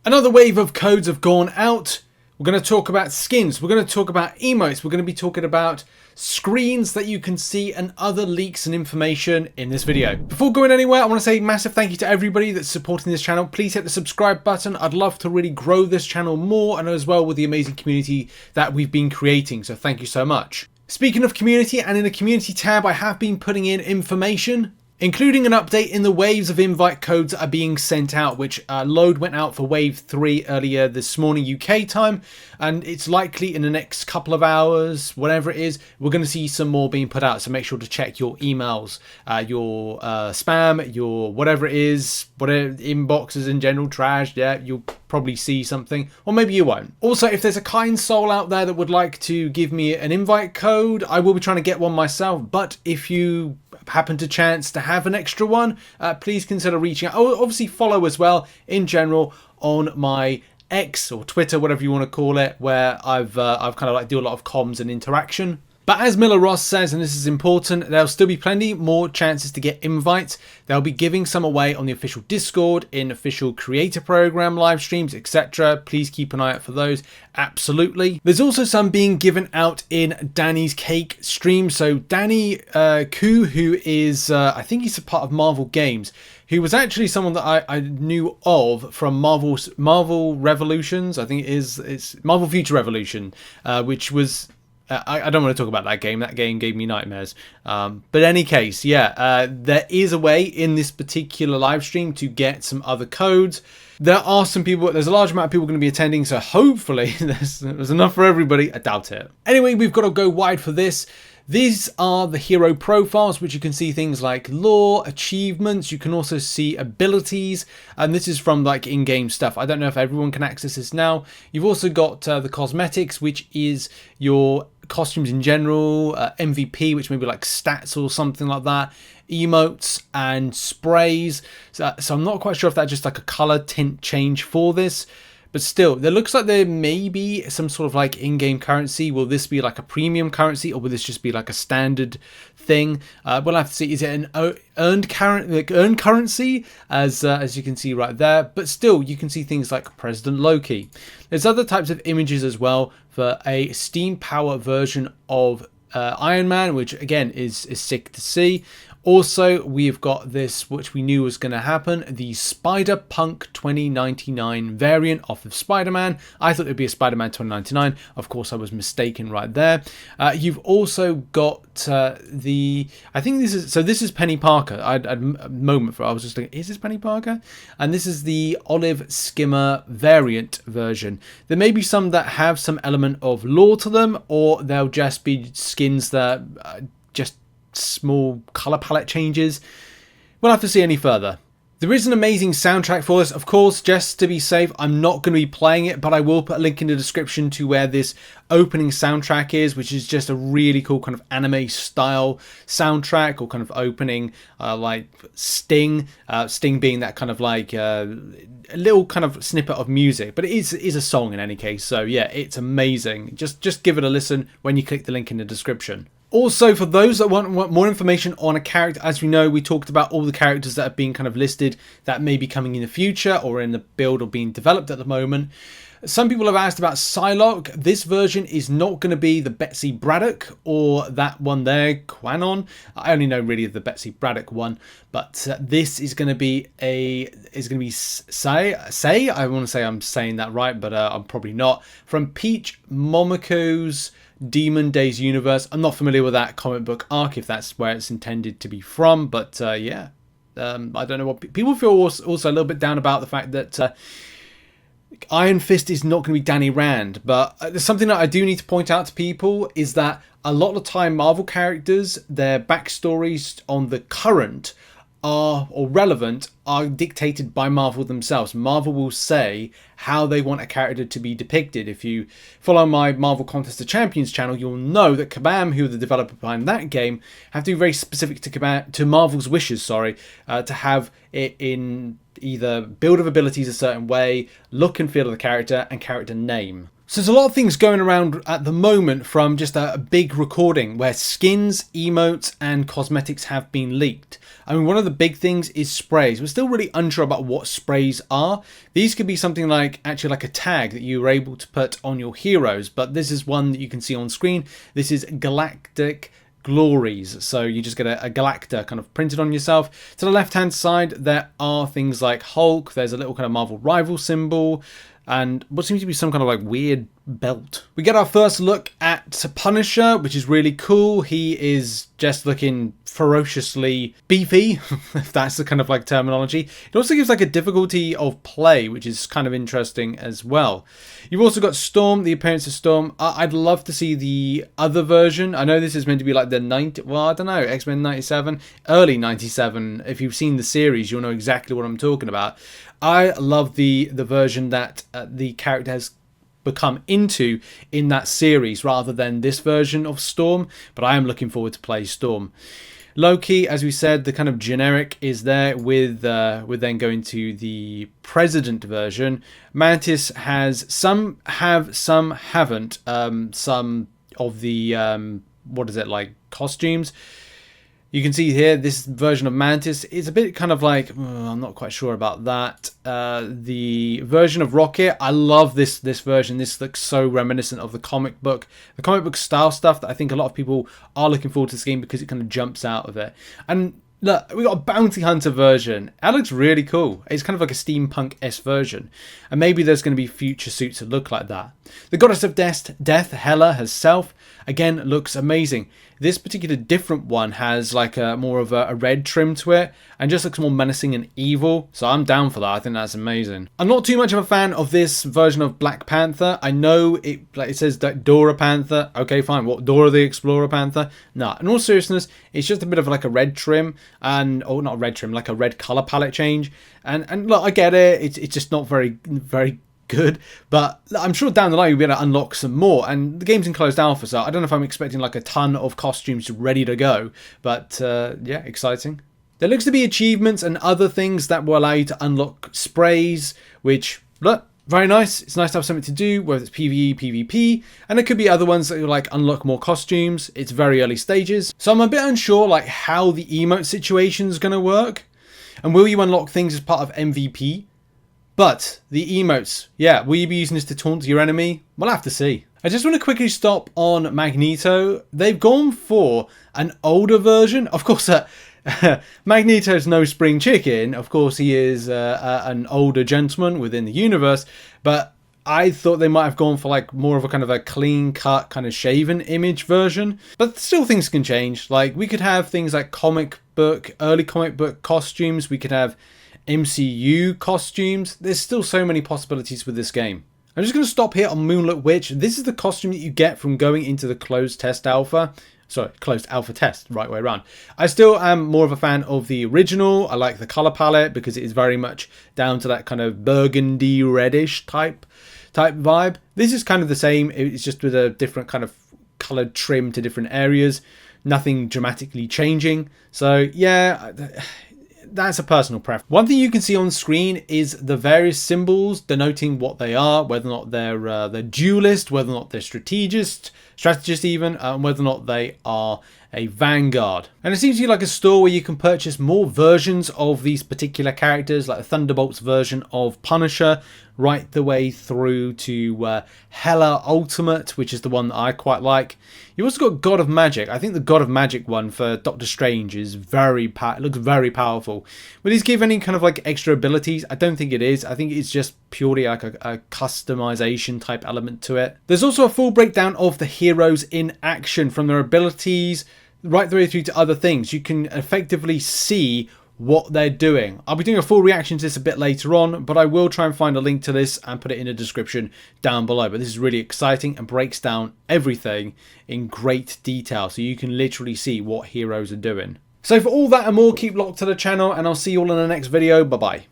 Another wave of codes have gone out. We're going to talk about skins. We're going to talk about emotes. We're going to be talking about screens that you can see and other leaks and information in this video. Before going anywhere, I want to say a massive thank you to everybody that's supporting this channel. Please hit the subscribe button. I'd love to really grow this channel more, and as well with the amazing community that we've been creating. So thank you so much. Speaking of community, and in the community tab, I have been putting in information, including an update in the waves of invite codes that are being sent out, which load went out for wave 3 earlier this morning UK time, and it's likely in the next couple of hours, whatever it is, we're going to see some more being put out. So make sure to check your emails, your spam, your whatever it is, whatever inboxes in general, trash. Yeah, you'll probably see something, or maybe you won't. Also, if there's a kind soul out there that would like to give me an invite code, I will be trying to get one myself, but if you happen to chance to have an extra one, please consider reaching out. Oh, obviously follow as well in general on my X or Twitter, whatever you want to call it, where I've kind of like do a lot of comms and interaction. But as Miller Ross says, and this is important, there'll still be plenty more chances to get invites. They'll be giving some away on the official Discord, in official creator program live streams, etc. Please keep an eye out for those. Absolutely. There's also some being given out in Danny's Cake stream. So Danny Koo, who is, I think he's a part of Marvel Games, who was actually someone that I knew of from Marvel Revolutions. I think it's Marvel Future Revolution, which was... I don't want to talk about that game. That game gave me nightmares. But in any case, yeah, there is a way in this particular live stream to get some other codes. There are some people, there's a large amount of people going to be attending, so hopefully there's enough for everybody. I doubt it. Anyway, we've got to go wide for this. These are the hero profiles, which you can see things like lore, achievements. You can also see abilities, and this is from like in-game stuff. I don't know if everyone can access this now. You've also got the cosmetics, which is your costumes in general, MVP, which may be like stats or something like that, emotes and sprays. So I'm not quite sure if that's just like a color tint change for this. But still, there looks like there may be some sort of like in-game currency. Will this be like a premium currency, or will this just be like a standard thing? We'll have to see. Is it an earned currency, as you can see right there? But still, you can see things like President Loki. There's other types of images as well for a Steam Power version of Iron Man, which again is sick to see. Also, we've got this, which we knew was going to happen, the Spider-Punk 2099 variant off of Spider-Man. I thought it would be a Spider-Man 2099. Of course, I was mistaken right there. You've also got I think this is Peni Parker. I had a moment for I was just thinking, is this Peni Parker? And this is the Olive Skimmer variant version. There may be some that have some element of lore to them, or they'll just be skins that just small color palette changes. We'll have to see any further. There is an amazing soundtrack for this. Of course, just to be safe, I'm not going to be playing it, but I will put a link in the description to where this opening soundtrack is, which is just a really cool kind of anime style soundtrack, or kind of opening like Sting. Sting being that kind of like a little kind of snippet of music, but it is a song in any case. So yeah, it's amazing. Just give it a listen when you click the link in the description. Also, for those that want more information on a character, as we know, we talked about all the characters that have been kind of listed that may be coming in the future or in the build or being developed at the moment. Some people have asked about Psylocke. This version is not going to be the Betsy Braddock or that one there, Quanon. I only know really the Betsy Braddock one, but this is going to be Say. I want to say I'm saying that right, but I'm probably not. From Peach Momoko's Demon Days universe. I'm not familiar with that comic book arc, if that's where it's intended to be from, but yeah, I don't know what people feel. Also a little bit down about the fact that Iron Fist is not going to be Danny Rand, but there's something that I do need to point out to people, is that a lot of the time Marvel characters, their backstories on the current or relevant are dictated by Marvel themselves. Marvel will say how they want a character to be depicted. If you follow my Marvel Contest of Champions channel, you'll know that Kabam, who are the developer behind that game, have to be very specific to Marvel's wishes, to have it in either build of abilities a certain way, look and feel of the character, and character name. So there's a lot of things going around at the moment, from just a big recording where skins, emotes and cosmetics have been leaked. I mean, one of the big things is sprays. We're still really unsure about what sprays are. These could be something like, actually like a tag that you were able to put on your heroes, but this is one that you can see on screen. This is Galactic Glories. So you just get a Galacta kind of printed on yourself. To the left hand side, there are things like Hulk. There's a little kind of Marvel rival symbol, and what seems to be some kind of like weird belt. We get our first look at Punisher, which is really cool. He is just looking ferociously beefy, if that's the kind of like terminology. It also gives like a difficulty of play, which is kind of interesting as well. You've also got Storm, the appearance of Storm. I'd love to see the other version. I know this is meant to be like the 90, well, I don't know, X-Men 97, early 97. If you've seen the series, you'll know exactly what I'm talking about. I love the version that the character has become into in that series rather than this version of Storm, but I am looking forward to play Storm. Loki, as we said, the kind of generic is there with then going to the President version. Mantis has some have, some haven't. Some of the what is it, like costumes. You can see here, this version of Mantis is a bit kind of like, I'm not quite sure about that. The version of Rocket, I love this version. This looks so reminiscent of the comic book style stuff that I think a lot of people are looking forward to this game because it kind of jumps out of it. And look, we got a Bounty Hunter version. That looks really cool. It's kind of like a steampunk-esque version. And maybe there's going to be future suits that look like that. The Goddess of Death, Hela herself, again, looks amazing. This particular different one has like a more of a red trim to it and just looks more menacing and evil. So I'm down for that. I think that's amazing. I'm not too much of a fan of this version of Black Panther. I know it says that Dora Panther. Okay, fine. What, Dora the Explorer Panther? No, in all seriousness, it's just a bit of like a red trim and, oh, not a red trim, like a red color palette change. And look, I get it. It's just not very good, but I'm sure down the line you'll be able to unlock some more, and the game's in closed alpha, so I don't know if I'm expecting like a ton of costumes ready to go, but yeah, exciting. There looks to be achievements and other things that will allow you to unlock sprays, which, look, very nice. It's nice to have something to do, whether it's PvE, PvP, and there could be other ones that will like unlock more costumes. It's very early stages, so I'm a bit unsure like how the emote situation is going to work, and will you unlock things as part of MVP? But the emotes, yeah, will you be using this to taunt your enemy? We'll have to see. I just want to quickly stop on Magneto. They've gone for an older version. Of course, Magneto's no spring chicken. Of course, he is an older gentleman within the universe. But I thought they might have gone for like more of a kind of a clean cut, kind of shaven image version. But still, things can change. Like, we could have things like early comic book costumes. We could have MCU costumes. There's still so many possibilities with this game. I'm just going to stop here on Moonlit Witch. This is the costume that you get from going into the closed alpha test, right way around. I still am more of a fan of the original. I like the color palette because it is very much down to that kind of burgundy reddish type vibe. This is kind of the same. It's just with a different kind of colored trim to different areas. Nothing dramatically changing. So yeah, that's a personal preference. One thing you can see on screen is the various symbols denoting what they are, whether or not they're duelist, whether or not they're strategist even, and whether or not they are a vanguard. And it seems to be like a store where you can purchase more versions of these particular characters, like the Thunderbolts version of Punisher, right the way through to Hela Ultimate, which is the one that I quite like. You've also got God of Magik. I think the God of Magik one for Doctor Strange is looks very powerful. Will these give any kind of like extra abilities? I don't think it is. I think it's just purely like a customization type element to it. There's also a full breakdown of the heroes in action, from their abilities right the way through to other things. You can effectively see what they're doing. I'll be doing a full reaction to this a bit later on, but I will try and find a link to this and put it in the description down below. But this is really exciting and breaks down everything in great detail, so you can literally see what heroes are doing. So for all that and more, keep locked to the channel, and I'll see you all in the next video. Bye bye.